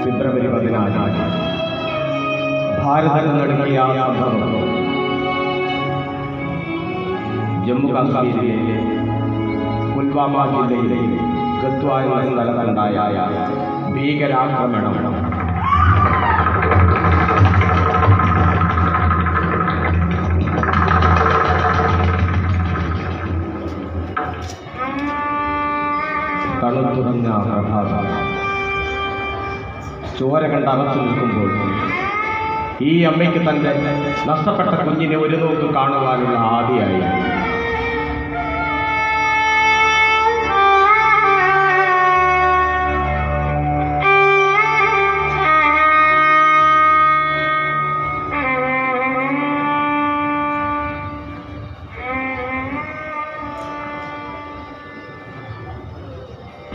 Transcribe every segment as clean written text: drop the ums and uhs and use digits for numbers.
ഫെബ്രുവരി 14 ഭാരതത്തിൽ നടത്തിയ ആ സംഭവം ജമ്മു കാശ്മീരിലെ പുൽവാമ ജില്ലയിലെ ഗദ്വാര എന്ന സ്ഥലത്തുണ്ടായ ഭീകരാക്രമണം തണുത്തുറഞ്ഞ പ്രഭാതം ചോര കണ്ട് അകത്തു നിൽക്കുമ്പോൾ ഈ അമ്മയ്ക്ക് തൻ്റെ നഷ്ടപ്പെട്ട കുഞ്ഞിനെ ഒരു നോക്ക് കാണുവാനുള്ള ആദിയായി.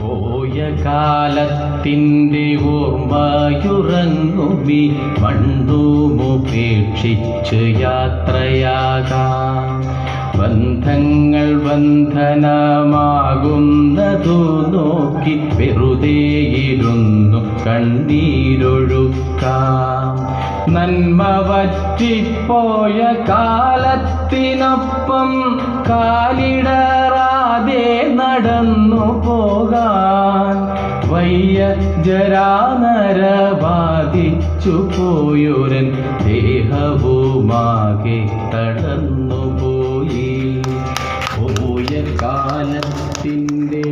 പോയ കാലത്തിൻ്റെ ഓർമ്മയുറങ്ങുമി പണ്ടുമുപേക്ഷിച്ച് യാത്രയാകാം. ബന്ധങ്ങൾ ബന്ധനമാകുന്നതു നോക്കി വെറുതെയിരുന്നു കണ്ണീരൊഴുക്കാം. നന്മ വറ്റിപ്പോയ കാലത്തിനൊപ്പം കാലിടറാതെ നടന്നു പോകാൻ വയ്യ. ജരാനരബാധിച്ചു പോയൊരൻ ദേഹവുമാകെ തടന്നുപോയി. പോയ കാലത്തിൻ്റെ